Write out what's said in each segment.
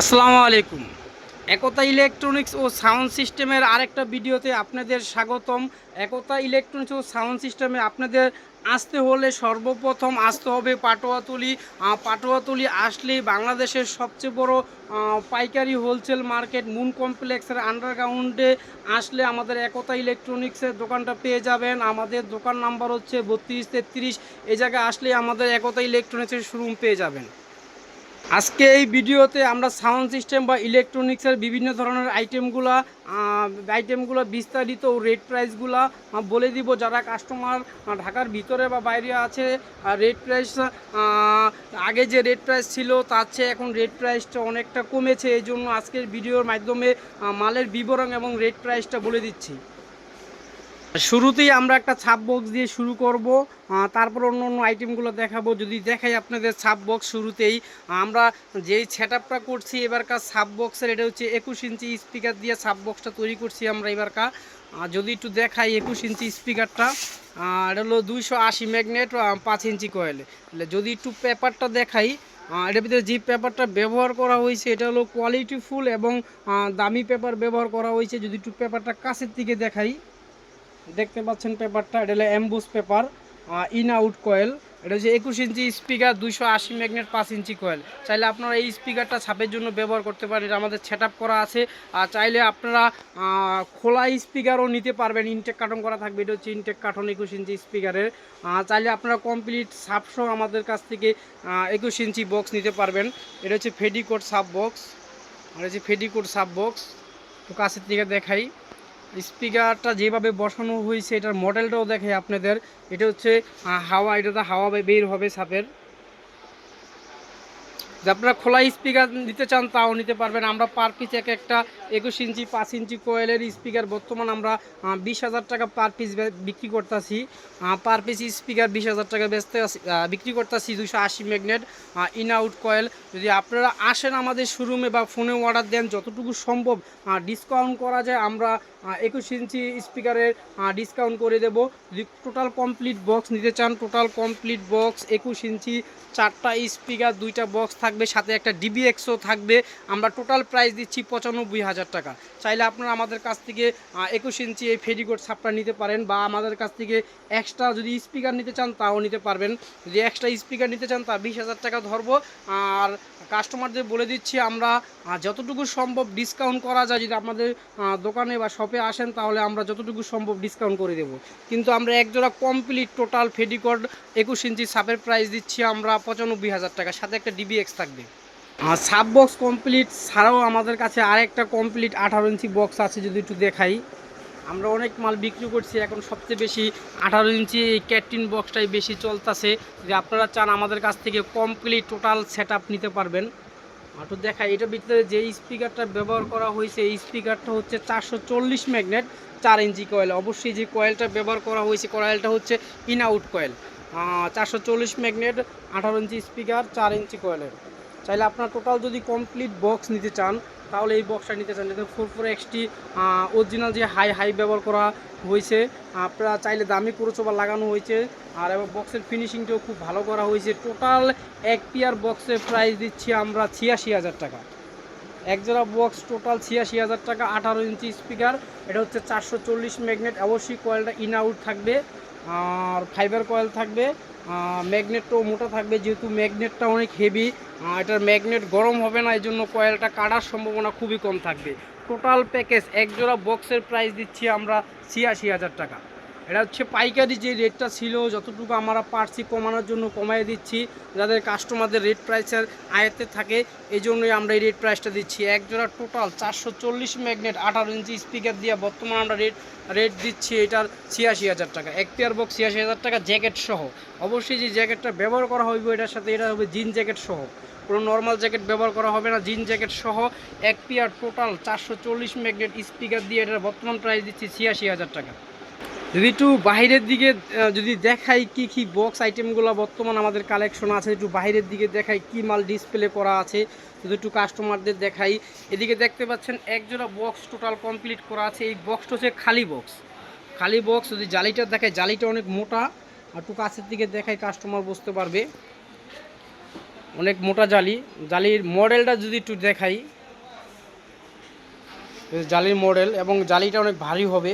আসসালামু আলাইকুম। একতা ইলেকট্রনিক্স ও সাউন্ড সিস্টেমের আরেকটা ভিডিওতে আপনাদের স্বাগতম। একতা ইলেকট্রনিক্স ও সাউন্ড সিস্টেমে আপনাদের আসতে হলে সর্বপ্রথম আসতে হবে পাটোয়াতলী। পাটোয়াতলী আসলেই বাংলাদেশের সবচেয়ে বড় পাইকারি হোলসেল মার্কেট মুন কমপ্লেক্সের আন্ডারগ্রাউন্ডে আসলে আমাদের একতা ইলেকট্রনিক্সের দোকানটা পেয়ে যাবেন। আমাদের দোকান নাম্বার হচ্ছে 3233। এই জায়গায় আসলেই আমাদের একতা ইলেকট্রনিক্সের শোরুম পেয়ে যাবেন। আজকে এই ভিডিওতে আমরা সাউন্ড সিস্টেম বা ইলেকট্রনিক্সের বিভিন্ন ধরনের আইটেমগুলো বিস্তারিত ও রেট প্রাইসগুলো বলে দিব। যারা কাস্টমার ঢাকার ভিতরে বা বাইরে আছে, রেট প্রাইস আগে যে রেট প্রাইস ছিল তার চেয়ে এখন রেট প্রাইসটা অনেকটা কমেছে। এই জন্য আজকের ভিডিওর মাধ্যমে মালের বিবরণ এবং রেট প্রাইসটা বলে দিচ্ছি। শুরুতেই আমরা একটা ছাপ বক্স দিয়ে শুরু করব, তারপর অন্য অন্য আইটেমগুলো দেখাবো। যদি দেখাই আপনাদের ছাপ বক্স, শুরুতেই আমরা যেই সেটআপটা করছি এবারকার ছাপ বক্সের, এটা হচ্ছে 21 ইঞ্চি স্পিকার দিয়ে ছাপ বক্সটা তৈরি করছি আমরা এবারকার। যদি একটু দেখাই 21 ইঞ্চি স্পিকারটা, এটা হলো 280 ম্যাগনেট 5 ইঞ্চি কয়েল। যদি একটু পেপারটা দেখাই, এটার ভিতরে যে পেপারটা ব্যবহার করা হয়েছে এটা হলো কোয়ালিটিফুল এবং দামি পেপার ব্যবহার করা হয়েছে। যদি একটু পেপারটা কাছের দিকে দেখাই, দেখতে পাচ্ছেন পেপারটা, এটা হলো emboss paper, in out coil. এটা হচ্ছে 21 ইঞ্চি স্পিকার, 280 ম্যাগনেট 5 ইঞ্চি কয়েল। চাইলে আপনারা এই স্পিকারটা ছাপের জন্য ব্যবহার করতে পারেন, এটা আমাদের সেট করা আছে। আর চাইলে আপনারা খোলা স্পিকারও নিতে পারবেন, ইনটেক কার্টন করা থাকবে। এটা হচ্ছে ইনটেক কার্টন 21 ইঞ্চি স্পিকারের। চাইলে আপনারা কমপ্লিট সাপসহ আমাদের কাছ থেকে 21 ইঞ্চি বক্স নিতে পারবেন। এটা হচ্ছে ফেডিকোট সাব বক্স, এটা হচ্ছে ফেডিকোট সাব বক্স। তো কাছের দিকে দেখাই, স্পিকারটা যেভাবে বসানো হয়েছে এটার মডেলটাও দেখে আপনাদের। এটা হচ্ছে হাওয়া, এটাতে হাওয়া বের হবে সাপের। যে আপনারা খোলা স্পিকার নিতে চান তাও নিতে পারবেন। আমরা পার পিস একটা 21 ইঞ্চি 5 ইঞ্চি কোয়েলের স্পিকার বর্তমান আমরা 20,000 টাকা পার পিস বিক্রি করতেছি। পার পিস স্পিকার 20,000 টাকা বিক্রি করতেছি, 280 ম্যাগনেট ইন আউট কয়েল। যদি আপনারা আসেন আমাদের শোরুমে বা ফোনে অর্ডার দেন, যতটুকু সম্ভব ডিসকাউন্ট করা যায় আমরা 21 ইঞ্চি স্পিকারের ডিসকাউন্ট করে দেব। যদি টোটাল কমপ্লিট বক্স নিতে চান, টোটাল কমপ্লিট বক্স 21 ইঞ্চি 4টা স্পিকার 2টা বক্স থাকবে, সাথে একটা ডিবিএক্সও থাকবে, আমরা টোটাল প্রাইস দিচ্ছি 95,000 টাকা। চাইলে আপনারা আমাদের কাছ থেকে 21 ইঞ্চি এই ফেডিকোট ছাপটা নিতে পারেন, বা আমাদের কাছ থেকে এক্সট্রা যদি স্পিকার নিতে চান তাও নিতে পারবেন। যদি এক্সট্রা স্পিকার নিতে চান তা 20,000 টাকা ধরবো। আর কাস্টমারদের বলে দিচ্ছি আমরা যতটুকু সম্ভব ডিসকাউন্ট করা যায়, যদি আমাদের দোকানে বা শপে আসেন তাহলে আমরা যতটুকু সম্ভব ডিসকাউন্ট করে দেব। কিন্তু আমরা একজোড়া কমপ্লিট টোটাল ফেডিকোট 21 ইঞ্চি ছাপের প্রাইস দিচ্ছি আমরা 95,000 টাকা, সাথে একটা ডিবিএক্স থাকবে। আর সাব বক্স কমপ্লিট ছাড়াও আমাদের কাছে আরেকটা কমপ্লিট 18 ইঞ্চি বক্স আছে। যদি একটু দেখাই, আমরা অনেক মাল বিক্রি করছি, এখন সবচেয়ে বেশি 18 ইঞ্চি এই ক্যাটিন বক্সটাই বেশি চলতেছে। যদি আপনারা চান আমাদের কাছ থেকে কমপ্লিট টোটাল সেট নিতে পারবেন। তো দেখাই, এটার ভিতরে যে স্পিকারটা ব্যবহার করা হয়েছে এই স্পিকারটা হচ্ছে 440 ম্যাগনেট 4 ইঞ্চি কয়েল। অবশ্যই যে কয়েলটা ব্যবহার করা হয়েছে কয়েলটা হচ্ছে in out coil. 440 magnet 18 inch speaker 4 ইঞ্চি কয়েলের। চাইলে আপনারা টোটাল যদি কমপ্লিট বক্স নিতে চান তাহলে এই বক্সটা নিতে চান। এটা 44XT অরিজিনাল যে হাই ব্যবহার করা হয়েছে, আপনারা চাইলে দামি ক্রোচোবার লাগানো হয়েছে। আর এবং বক্সের ফিনিশিংটাও খুব ভালো করা হয়েছে। টোটাল এক পেয়ার বক্সের প্রাইস দিচ্ছি আমরা 86,000 টাকা। এক জোড়া বক্স টোটাল 86,000 টাকা। 18 ইঞ্চি স্পিকার, এটা হচ্ছে 440 ম্যাগনেট। অবশ্যই কয়েলটা ইন আউট থাকবে আর ফাইবার কয়েল থাকবে। ম্যাগনেটটাও মোটা থাকবে, যেহেতু ম্যাগনেটটা অনেক হেভি, এটার ম্যাগনেট গরম হবে না, এই জন্য কয়েলটা কাটার সম্ভাবনা খুবই কম থাকবে। টোটাল প্যাকেজ এক জোড়া বক্সের প্রাইস দিচ্ছি আমরা 86,000 টাকা। এটা হচ্ছে পাইকারি যে রেটটা ছিল, যতটুকু আমরা পারছি কমানোর জন্য কমাই দিচ্ছি, যাদের কাস্টমারদের রেট প্রাইসের আয়ত্তে থাকে, এই জন্যই আমরা এই রেট প্রাইসটা দিচ্ছি। এক জোড়া টোটাল 440 ম্যাগনেট 18 ইঞ্চি স্পিকার দিয়ে বর্তমানে আমরা রেট দিচ্ছি এটার 86,000 টাকা। এক পেয়ার বক্স 86,000 টাকা জ্যাকেট সহ। অবশ্যই যে জ্যাকেটটা ব্যবহার করা হইব এটার সাথে, এটা হবে জিন জ্যাকেট সহ, কোনো নর্মাল জ্যাকেট ব্যবহার করা হবে না, জিন জ্যাকেট সহ এক পেয়ার টোটাল 440 ম্যাগনেট স্পিকার দিয়ে এটার বর্তমান প্রাইস দিচ্ছি 86,000 টাকা। যদি একটু বাইরের দিকে যদি দেখাই কি বক্স আইটেমগুলো বর্তমান আমাদের কালেকশন আছে, একটু বাইরের দিকে দেখাই কি মাল ডিসপ্লে করা আছে, যদি একটু কাস্টমারদের দেখাই। এদিকে দেখতে পাচ্ছেন এক জোড়া বক্স টোটাল কমপ্লিট করা আছে। এই বক্সটা হচ্ছে খালি বক্স। যদি জালিটা দেখাই, জালিটা অনেক মোটা, আর একটু কাছের দিকে দেখাই কাস্টমার বুঝতে পারবে। অনেক মোটা জালি। জালির মডেলটা যদি একটু দেখাই, জালির মডেল এবং জালিটা অনেক ভারী হবে।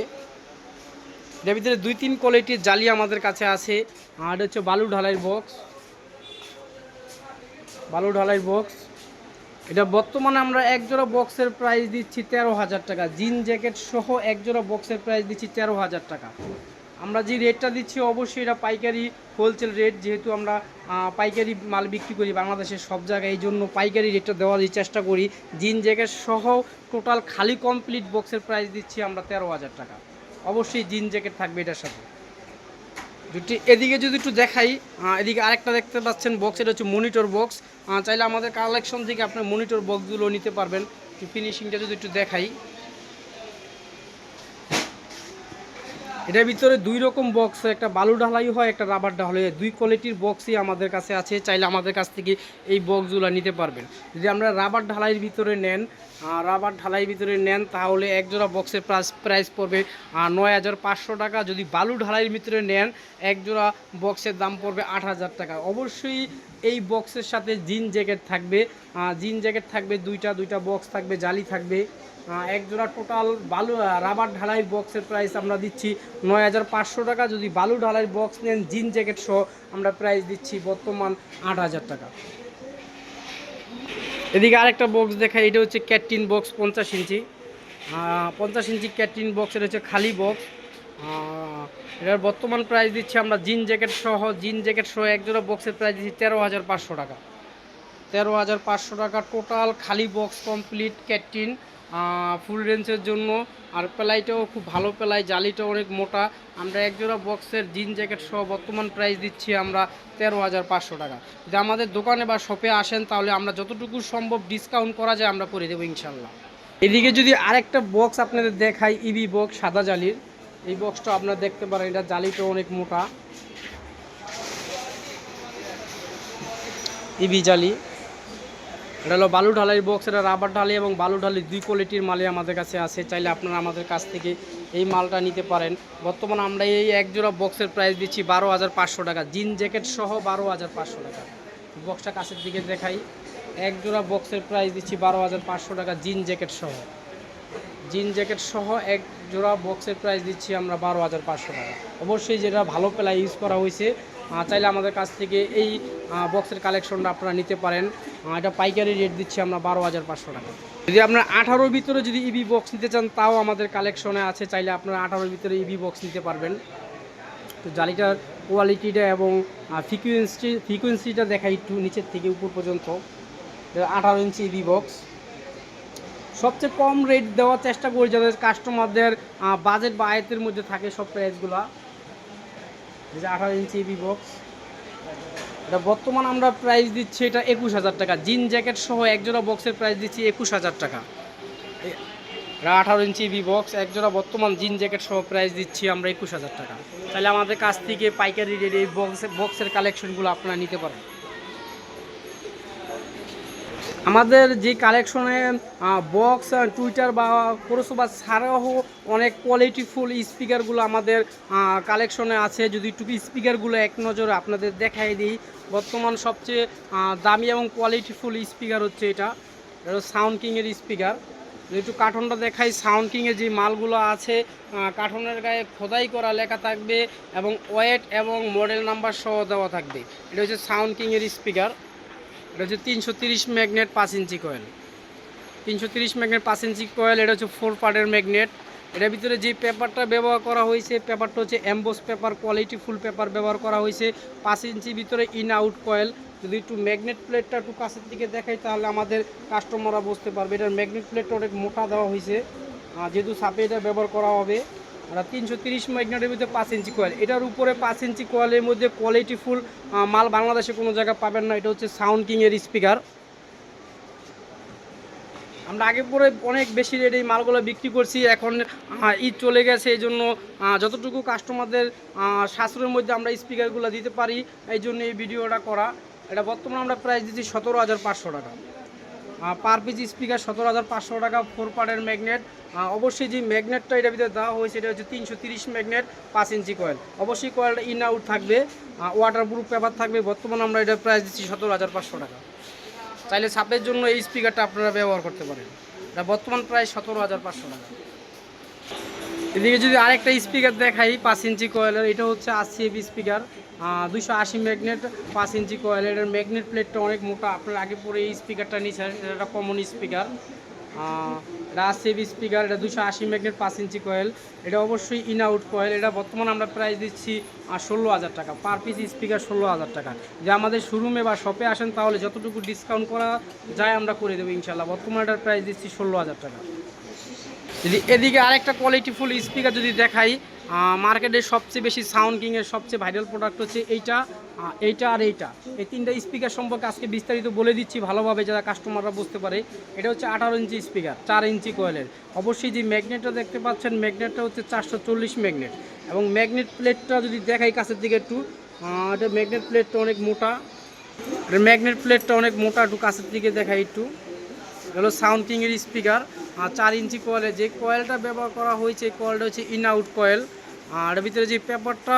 এর ভিতরে 2-3 কোয়ালিটির জালি আমাদের কাছে আছে। আর এটা হচ্ছে বালু ঢালাইয়ের বক্স, বালু ঢালাই বক্স। এটা বর্তমানে আমরা এক জোড়া বক্সের প্রাইস দিচ্ছি 13,000 টাকা। জিন জ্যাকেট সহ এক জোড়া বক্সের প্রাইস দিচ্ছি 13,000 টাকা। আমরা যে রেটটা দিচ্ছি অবশ্যই এটা পাইকারি হোলসেল রেট, যেহেতু আমরা পাইকারি মাল বিক্রি করি বাংলাদেশের সব জায়গায়, এই জন্য পাইকারি রেটটা দেওয়ার চেষ্টা করি। জিন জ্যাকেট সহ টোটাল খালি কমপ্লিট বক্সের প্রাইস দিচ্ছি আমরা 13,000 টাকা। অবশ্যই জিন জ্যাকেট থাকবে এটার সাথে। যদি এদিকে যদি একটু দেখাই, এদিকে আরেকটা দেখতে পাচ্ছেন বক্স, এটা হচ্ছে মনিটর বক্স। চাইলে আমাদের কালেকশন থেকে আপনার মনিটর বক্সগুলো নিতে পারবেন। ফিনিশিংটা যদি একটু দেখাই, এটার ভিতরে 2 রকম বক্স, একটা বালু ঢালাই হয়, একটা রাবার ঢালাই হয়। 2 কোয়ালিটির বক্সই আমাদের কাছে আছে, চাইলে আমাদের কাছ থেকে এই বক্সগুলো নিতে পারবেন। যদি আমরা রাবার ঢালাইয়ের ভিতরে নেন, তাহলে এক জোড়া বক্সের প্রাইস পড়বে 9,500 টাকা। যদি বালু ঢালাইয়ের ভিতরে নেন, এক জোড়া বক্সের দাম পড়বে 8,000 টাকা। অবশ্যই এই বক্সের সাথে জিন জ্যাকেট থাকবে, দুইটা বক্স থাকবে, জালি থাকবে। এক জোড়া টোটাল বালু রাবার ঢালাই বক্সের প্রাইস আমরা দিচ্ছি 9,500 টাকা। যদি বালু ঢালাই বক্স নেন জিন জ্যাকেট সহ, আমরা প্রাইস দিচ্ছি বর্তমান 8,000 টাকা। এদিকে আরেকটা বক্স দেখাই, এটা হচ্ছে ক্যাটরিন বক্স 50 ইঞ্চি। 50 ইঞ্চি ক্যাটরিন বক্স, এটা হচ্ছে খালি বক্স। এটার বর্তমান প্রাইস দিচ্ছি আমরা জিন জ্যাকেট সহ এক জোড়া বক্সের প্রাইস দিচ্ছি 13,500 টাকা। 13,500 টাকা টোটাল খালি বক্স কমপ্লিট ক্যাটরিন, ফুল রেঞ্জের জন্য। আর প্যালাইটাও খুব ভালো প্যালাই, জালিটাও অনেক মোটা। আমরা এক জোড়া বক্সের জিন জ্যাকেট সহ বর্তমান প্রাইস দিচ্ছি আমরা 13,500 টাকা। যদি আমাদের দোকানে বা শপে আসেন, তাহলে আমরা যতটুকু সম্ভব ডিসকাউন্ট করা যায় আমরা করে দেবো ইনশাল্লাহ। এদিকে যদি আরেকটা বক্স আপনাদের দেখাই, ইবি বক্স সাদা জালির, এই বক্সটা আপনারা দেখতে পারেন, এটা জালিটাও অনেক মোটা, ইবি জালি। এটা হলো বালু ঢালাই বক্স, এটা রাবার ঢালি এবং বালু ঢালি 2 কোয়ালিটির মালই আমাদের কাছে আছে। চাইলে আপনারা আমাদের কাছ থেকে এই মালটা নিতে পারেন। বর্তমানে আমরা এই এক জোড়া বক্সের প্রাইস দিচ্ছি 12,500 টাকা, জিন জ্যাকেট সহ 12,500 টাকা। বক্সটা কাছের দিকে দেখাই, এক জোড়া বক্সের প্রাইস দিচ্ছি 12,500 টাকা, জিন জ্যাকেট সহ এক জোড়া বক্সের প্রাইস দিচ্ছি আমরা 12,500 টাকা। অবশ্যই যেটা ভালো প্লাই ইউজ করা হয়েছে, চাইলে আমাদের কাছ থেকে এই বক্সের কালেকশনটা আপনারা নিতে পারেন। এটা পাইকারি রেট দিচ্ছি আমরা 12,500 টাকা। যদি আপনারা 18-র ভিতরে যদি ইবি বক্স নিতে চান, তাও আমাদের কালেকশনে আছে, চাইলে আপনারা 18-র ভিতরে ইবি বক্স নিতে পারবেন। তো জালিটার কোয়ালিটিটা এবং ফ্রিকুয়েন্সিটা দেখাই একটু নিচের থেকে উপর পর্যন্ত। 18 ইঞ্চি ইবি বক্স, সবচেয়ে কম রেট দেওয়ার চেষ্টা করি যাদের কাস্টমারদের বাজেট বা আয়তের মধ্যে থাকে সব প্রাইসগুলো। এই যে 18 ইঞ্চি ইবি বক্স, এটা বর্তমান আমরা প্রাইস দিচ্ছি এটা 21,000 টাকা। জিন জ্যাকেট সহ এক জোড়া বক্সের প্রাইস দিচ্ছি 21,000 টাকা। এটা 18 ইঞ্চি ইবি বক্স, এক জোড়া বর্তমান জিন জ্যাকেট সহ প্রাইস দিচ্ছি আমরা 21,000 টাকা। তাহলে আমাদের কাছ থেকে পাইকারি রেট এই বক্সের কালেকশনগুলো আপনারা নিতে পারেন। আমাদের যে কালেকশনে বক্স, টুইটার বা ক্রসওভার ছাড়াও অনেক কোয়ালিটিফুল স্পিকারগুলো আমাদের কালেকশনে আছে। যদি একটু স্পিকারগুলো এক নজরে আপনাদের দেখাই দিই, বর্তমান সবচেয়ে দামি এবং কোয়ালিটিফুল স্পিকার হচ্ছে এটা সাউন্ড কিংয়ের স্পিকার। একটু কার্টনটা দেখাই, সাউন্ড কিংয়ের যে মালগুলো আছে, কার্টনের গায়ে খোদাই করা লেখা থাকবে এবং ওয়েট এবং মডেল নাম্বার সহ দেওয়া থাকবে। এটা হচ্ছে সাউন্ড কিংয়ের স্পিকার। এটা হচ্ছে 330 ম্যাগনেট 5 ইঞ্চি কয়েল, 330 ম্যাগনেট 5 ইঞ্চি কয়েল। এটা হচ্ছে 4 পার্টের ম্যাগনেট। এটার ভিতরে যে পেপারটা ব্যবহার করা হয়েছে, পেপারটা হচ্ছে emboss paper, quality full paper ব্যবহার করা হয়েছে। 5 ইঞ্চি ভিতরে ইন আউট কয়েল। যদি একটু ম্যাগনেট প্লেটটা একটু কাছের দিকে দেখাই, তাহলে আমাদের কাস্টমাররা বুঝতে পারবে এটার ম্যাগনেট প্লেটটা অনেক মোটা দেওয়া হয়েছে, যেহেতু সাপে এটা ব্যবহার করা হবে। আর 330 ম্যাগনেটের ভিতরে 5 ইঞ্চি কয়েল। এটার উপরে 5 ইঞ্চি কয়েলের মধ্যে কোয়ালিটি ফুল মাল বাংলাদেশে কোনো জায়গায় পাবেন না। এটা হচ্ছে সাউন্ড কিংয়ের স্পিকার। আমরা আগে পরে অনেক বেশি রেট এই মালগুলো বিক্রি করছি, এখন ঈদ চলে গেছে, এই জন্য যতটুকু কাস্টমারদের সাশ্রয়ের মধ্যে আমরা স্পিকারগুলো দিতে পারি, এই জন্য এই ভিডিওটা করা। এটা বর্তমানে আমরা প্রাইস দিচ্ছি 17,500 টাকা পার পিস স্পিকার, 17,500 টাকা। 4 পার্টের ম্যাগনেট। অবশ্যই যে ম্যাগনেটটা এটার ভিতরে দেওয়া হয়েছে, এটা হচ্ছে 330 ম্যাগনেট 5 ইঞ্চি কয়েল। অবশ্যই কয়েলটা ইন আউট থাকবে, ওয়াটার প্রুফ পেপার থাকবে। বর্তমানে আমরা এটার প্রাইস দিচ্ছি 17,500 টাকা। চাইলে ছাপের জন্য এই স্পিকারটা আপনারা ব্যবহার করতে পারেন। এটা বর্তমান প্রায় 17,500 টাকা। এদিকে যদি আরেকটা স্পিকার দেখাই 5 ইঞ্চি কয়েলের, এটা হচ্ছে RCA স্পিকার 280 ম্যাগনেট 5 ইঞ্চি কয়েলের। এটার ম্যাগনেট প্লেটটা অনেক মোটা, আপনার আগে পরে এই স্পিকারটা নিচ্ছেন, এটা একটা কমন স্পিকার। এটা RCA স্পিকার, এটা 280 ম্যাগনেট 5 ইঞ্চি কয়েল। এটা অবশ্যই ইন আউট কয়েল। এটা বর্তমানে আমরা প্রাইস দিচ্ছি 16,000 টাকা পার পিস স্পিকার, 16,000 টাকা। যে আমাদের শোরুমে বা শপে আসেন তাহলে যতটুকু ডিসকাউন্ট করা যায় আমরা করে দেবো ইনশাল্লাহ। বর্তমানে এটার প্রাইস দিচ্ছি 16,000 টাকা। যদি এদিকে আরেকটা কোয়ালিটিফুল স্পিকার যদি দেখাই, মার্কেটের সবচেয়ে বেশি সাউন্ড কিংয়ের সবচেয়ে ভাইরাল প্রোডাক্ট হচ্ছে এইটা আর এইটা। এই তিনটা স্পিকার সম্পর্কে আজকে বিস্তারিত বলে দিচ্ছি ভালোভাবে, যারা কাস্টমাররা বুঝতে পারে। এটা হচ্ছে 18 ইঞ্চি স্পিকার 4 ইঞ্চি কয়েলের। অবশ্যই যে ম্যাগনেটটা দেখতে পাচ্ছেন, ম্যাগনেটটা হচ্ছে 440 ম্যাগনেট। এবং ম্যাগনেট প্লেটটা যদি দেখাই কাছের দিকে একটু, এটা ম্যাগনেট প্লেটটা অনেক মোটা, একটু কাছের দিকে দেখাই একটু। হলো সাউন্ড কিংয়ের স্পিকার 4 ইঞ্চি কয়েলে। যে কয়েলটা ব্যবহার করা হয়েছে এই কয়েলটা হচ্ছে ইন আউট কয়েল। আর এর ভিতরে যে পেপারটা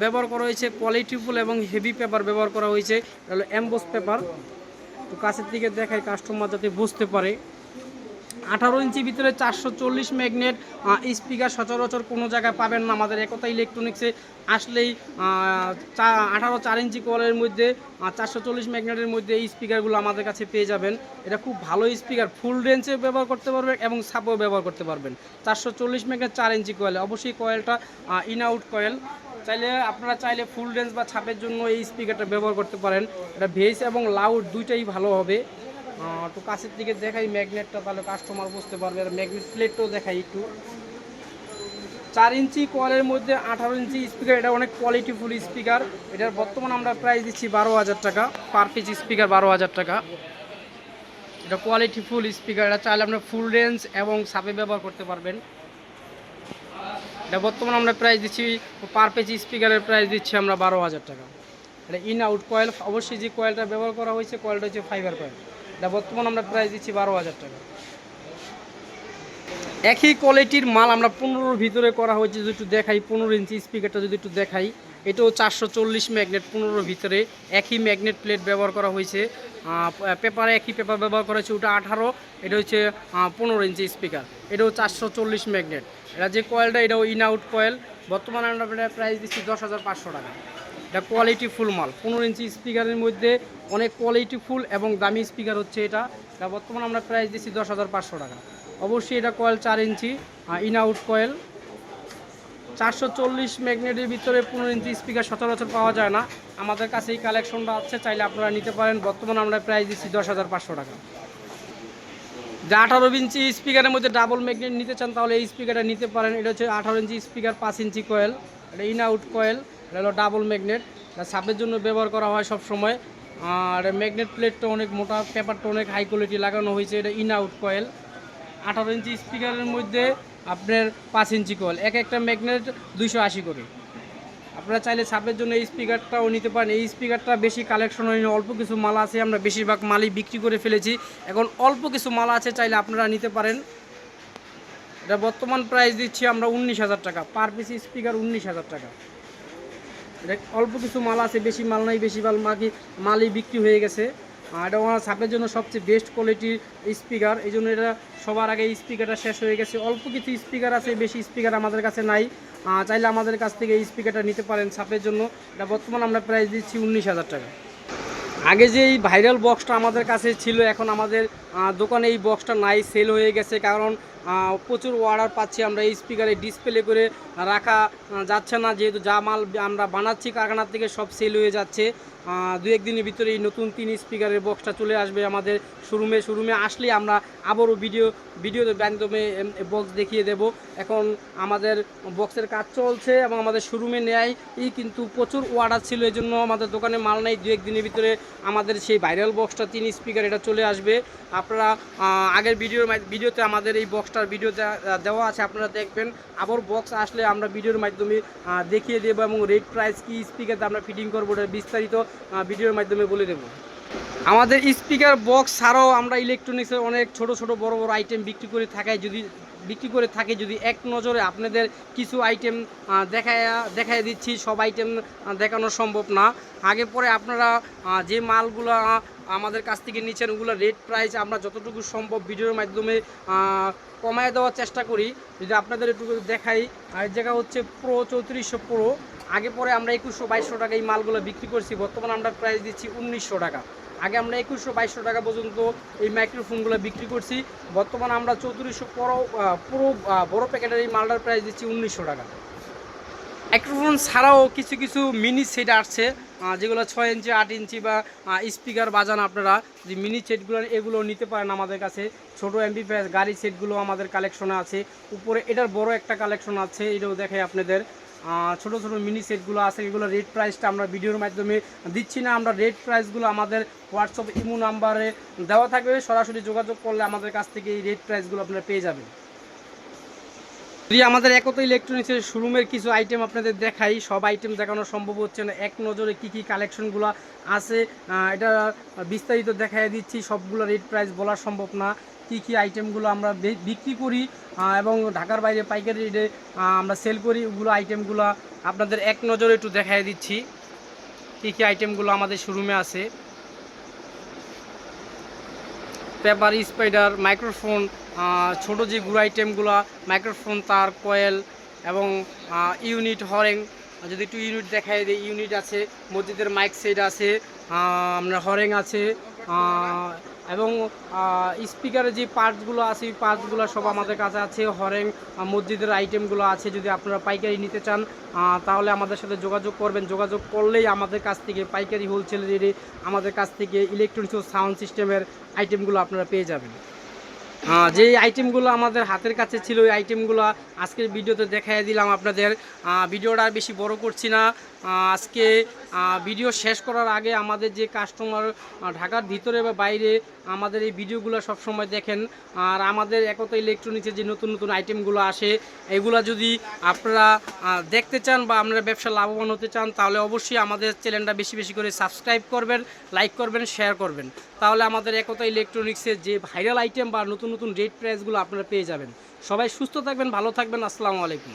ব্যবহার করা হয়েছে কোয়ালিটিফুল এবং হেভি পেপার ব্যবহার করা হয়েছে, এটা হলো এমবোস পেপার। তো কাছের দিকে দেখাই কাস্টমার যাতে বুঝতে পারে। 18 ইঞ্চি ভিতরে 440 ম্যাগনেট স্পিকার সচরাচর কোনো জায়গায় পাবেন না। আমাদের একতা ইলেকট্রনিক্সে আসলেই 18 4 ইঞ্চি কয়েলের মধ্যে 440 ম্যাগনেটের মধ্যে এই স্পিকারগুলো আমাদের কাছে পেয়ে যাবেন। এটা খুব ভালো স্পিকার, ফুল রেঞ্জে ব্যবহার করতে পারবেন এবং সাপও ব্যবহার করতে পারবেন। 440 ম্যাগনেট 4 ইঞ্চি কয়েল। অবশ্যই কয়েলটা ইন আউট কয়েল। আপনারা চাইলে ফুল রেঞ্জ বা ছাপের জন্য এই স্পিকারটা ব্যবহার করতে পারেন। এটা ভেস এবং লাউড দুইটাই ভালো হবে। তো কাছের দিকে দেখাই ম্যাগনেটটা, তাহলে কাস্টমার বুঝতে পারবে। আর ম্যাগনেট প্লেটটাও দেখাই একটু। 4 ইঞ্চি কয়েলের মধ্যে 18 ইঞ্চি স্পিকার, এটা অনেক কোয়ালিটিফুল স্পিকার। এটার বর্তমানে আমরা প্রাইস দিচ্ছি 12,000 টাকা পার পিস স্পিকার, 12,000 টাকা। এটা কোয়ালিটিফুল স্পিকার, এটা চাইলে আপনার ফুল রেঞ্জ এবং সাপে ব্যবহার করতে পারবেন। এটা বর্তমানে আমরা প্রাইস দিচ্ছি পার পিস স্পিকারের প্রাইস দিচ্ছি আমরা 12,000 টাকা। এটা ইন আউট কয়েল। অবশ্যই যে কয়েলটা ব্যবহার করা হয়েছে কয়েলটা হচ্ছে ফাইবার কয়েল। এটা বর্তমানে আমরা প্রাইস দিচ্ছি 12,000 টাকা। একই কোয়ালিটির মাল আমরা 15-র ভিতরে করা হয়েছে। যদি একটু দেখাই 15 ইঞ্চি স্পিকারটা যদি একটু দেখাই, এটাও 440 ম্যাগনেট 15-র ভিতরে। একই ম্যাগনেট প্লেট ব্যবহার করা হয়েছে, পেপারে একই পেপার ব্যবহার করা হয়েছে। ওটা 18, এটা হচ্ছে 15 ইঞ্চি স্পিকার। এটাও 440 ম্যাগনেট। এটা যে কয়েলটা এটাও ইন আউট কয়েল। বর্তমানে আমরা প্রাইস দিচ্ছি 10,500 টাকা। এটা কোয়ালিটি ফুল মাল। 15 ইঞ্চি স্পিকারের মধ্যে অনেক কোয়ালিটি ফুল এবং দামি স্পিকার হচ্ছে এটা। বর্তমানে আমরা প্রাইস দিচ্ছি 10,500 টাকা। অবশ্যই এটা coil 4 inch in out coil. 440 ম্যাগনেটের ভিতরে 15 ইঞ্চি স্পিকার সচরাচর পাওয়া যায় না। আমাদের কাছে এই কালেকশনটা আছে, চাইলে আপনারা নিতে পারেন। বর্তমানে আমরা প্রাইস দিচ্ছি 10,500 টাকা। যে 18 ইঞ্চি স্পিকারের মধ্যে ডাবল ম্যাগনেট নিতে চান তাহলে এই স্পিকারটা নিতে পারেন। এটা হচ্ছে 18 ইঞ্চি স্পিকার 5 ইঞ্চি কয়েল। এটা ইন আউট কয়েল। এটা হলো ডাবল ম্যাগনেট। এটা সাপের জন্য ব্যবহার করা হয় সব সময়। আর ম্যাগনেট প্লেটটা অনেক মোটা, পেপারটা অনেক হাই কোয়ালিটি লাগানো হয়েছে। এটা ইন আউট কয়েল। 18 ইঞ্চি স্পিকারের মধ্যে আপনার 5 ইঞ্চি কয়েল। একটা ম্যাগনেট 280 করে। আপনারা চাইলে ছাপের জন্য এই স্পিকারটাও নিতে পারেন। এই স্পিকারটা বেশি কালেকশন হয়নি, অল্প কিছু মাল আছে। আমরা বেশিরভাগ মালই বিক্রি করে ফেলেছি, এখন অল্প কিছু মাল আছে, চাইলে আপনারা নিতে পারেন। এটা বর্তমান প্রাইস দিচ্ছি আমরা 19,000 টাকা পার পিস স্পিকার, 19,000 টাকা। এটা অল্প কিছু মাল আছে, বেশি মাল নাই, বেশি মালই বিক্রি হয়ে গেছে। এটা আমার ছাপের জন্য সবচেয়ে বেস্ট কোয়ালিটির স্পিকার, এই জন্য এটা সবার আগে এই স্পিকারটা শেষ হয়ে গেছে। অল্প কিছু স্পিকার আছে, বেশি স্পিকার আমাদের কাছে নাই। চাইলে আমাদের কাছ থেকে এই স্পিকারটা নিতে পারেন ছাপের জন্য। এটা বর্তমানে আমরা প্রাইস দিচ্ছি 19,000 টাকা। আগে যে এই ভাইরাল বক্সটা আমাদের কাছে ছিল, এখন আমাদের দোকানে এই বক্সটা নাই, সেল হয়ে গেছে। কারণ প্রচুর অর্ডার পাচ্ছি আমরা, এই স্পিকারে ডিসপ্লে করে রাখা যাচ্ছে না, যেহেতু যা মাল আমরা বানাচ্ছি কারখানার থেকে সব সেল হয়ে যাচ্ছে। 2-1 দিনের ভিতরে এই নতুন 3 স্পিকারের বক্সটা চলে আসবে আমাদের শোরুমে আসলেই আমরা আবারও ভিডিওর মাধ্যমে বক্স দেখিয়ে দেব। এখন আমাদের বক্সের কাজ চলছে এবং আমাদের শোরুমে নেয় কিন্তু প্রচুর অর্ডার ছিল, এই জন্য আমাদের দোকানে মাল নেই। 2-1 দিনের ভিতরে আমাদের সেই ভাইরাল বক্সটা 3 স্পিকার এটা চলে আসবে। আপনারা আগের ভিডিওতে আমাদের এই বক্সটার ভিডিও দেওয়া আছে, আপনারা দেখবেন। আবার বক্স আসলে আমরা ভিডিওর মাধ্যমে দেখিয়ে দেবো এবং রেট প্রাইস কি স্পিকারতে আমরা ফিটিং করবো এটা বিস্তারিত ভিডিওর মাধ্যমে বলে দেবো। আমাদের স্পিকার বক্স ছাড়াও আমরা ইলেকট্রনিক্সের অনেক ছোট বড় আইটেম বিক্রি করে থাকায় যদি বিক্রি করে থাকি, যদি এক নজরে আপনাদের কিছু আইটেম দেখায় দিচ্ছি, সব আইটেম দেখানো সম্ভব না। আগে পরে আপনারা যে মালগুলা আমাদের কাছ থেকে নিচ্ছেন ওগুলো রেট প্রাইস আমরা যতটুকু সম্ভব ভিডিওর মাধ্যমে কমায় দেওয়ার চেষ্টা করি। যদি আপনাদের একটু দেখাই, আর জায়গা হচ্ছে প্রো 3400 প্রো, আগে পরে আমরা 2100-2200 টাকা এই মালগুলো বিক্রি করছি, বর্তমানে আমরা প্রাইস দিচ্ছি 1900 টাকা। আগে আমরা 2100-2200 টাকা পর্যন্ত এই মাইক্রোফোনগুলো বিক্রি করছি, বর্তমানে আমরা 3400 পুরো বড় প্যাকেটের এই মালটার প্রাইস দিচ্ছি 1900 টাকা। মাইক্রোফোন ছাড়াও কিছু কিছু মিনি সেট আসছে, যেগুলো 6 ইঞ্চি 8 ইঞ্চি বা স্পিকার বাজান আপনারা যে মিনি সেটগুলো এগুলো নিতে পারেন আমাদের কাছে। ছোটো এমবিপিএস গাড়ি সেটগুলো আমাদের কালেকশনে আছে, উপরে এটার বড় একটা কালেকশন আছে, এটাও দেখাই আপনাদের। ছোটো ছোটো মিনি সেটগুলো আছে, এগুলো রেট প্রাইসটা আমরা ভিডিওর মাধ্যমে দিচ্ছি না, আমরা রেট প্রাইসগুলো আমাদের হোয়াটসঅ্যাপ ইমো নাম্বারে দেওয়া থাকবে, সরাসরি যোগাযোগ করলে আমাদের কাছ থেকে এই রেট প্রাইসগুলো আপনারা পেয়ে যাবেন। যদি আমাদের একতা ইলেকট্রনিক্সের শোরুমের কিছু আইটেম আপনাদের দেখাই, সব আইটেম দেখানো সম্ভব হচ্ছে না, এক নজরে কি কি কালেকশনগুলো আছে এটা বিস্তারিত দেখাই দিচ্ছি, সবগুলো রেট প্রাইস বলা সম্ভব না। কি কি আইটেমগুলো আমরা বিক্রি করি এবং ঢাকার বাইরে পাইকারি রেটে আমরা সেল করি, ওগুলো আইটেমগুলো আপনাদের এক নজরে একটু দেখাই দিচ্ছি কি কি আইটেমগুলো আমাদের শোরুমে আছে। পেপার স্পাইডার, মাইক্রোফোন, ছোটো যে গুঁড়ো আইটেমগুলো, মাইক্রোফোন, তার, কয়েল এবং ইউনিট, হরেং। যদি একটু ইউনিট দেখাই দিই, ইউনিট আছে, মসজিদের মাইক সেট আছে, আপনার হরেং আছে, এবং স্পিকারের যে পার্টসগুলো আছে এই পার্টসগুলো সব আমাদের কাছে আছে। হরেং, মসজিদের আইটেমগুলো আছে, যদি আপনারা পাইকারি নিতে চান তাহলে আমাদের সাথে যোগাযোগ করবেন, যোগাযোগ করলেই আমাদের কাছ থেকে পাইকারি হোলসেল রেটে আমাদের কাছ থেকে ইলেকট্রনিক্স ও সাউন্ড সিস্টেমের আইটেমগুলো আপনারা পেয়ে যাবেন। যে আইটেমগুলো আমাদের হাতের কাছে ছিল ওই আইটেমগুলো আজকের ভিডিওতে দেখাই দিলাম আপনাদের। ভিডিওটা আর বেশি বড় করছি না, আজকে ভিডিও শেষ করার আগে আমাদের যে কাস্টমার ঢাকার ভিতরে বা বাইরে আমাদের এই ভিডিওগুলো সবসময় দেখেন, আর আমাদের একতা ইলেকট্রনিক্সের যে নতুন নতুন আইটেমগুলো আসে এগুলো যদি আপনারা দেখতে চান বা আপনারা ব্যবসা লাভবান হতে চান তাহলে অবশ্যই আমাদের চ্যানেলটা বেশি বেশি করে সাবস্ক্রাইব করবেন, লাইক করবেন, শেয়ার করবেন, তাহলে আমাদের একতা ইলেকট্রনিক্সের যে ভাইরাল আইটেম বা নতুন নতুন রেট প্রাইসগুলো আপনারা পেয়ে যাবেন। সবাই সুস্থ থাকবেন, ভালো থাকবেন, আসসালামু আলাইকুম।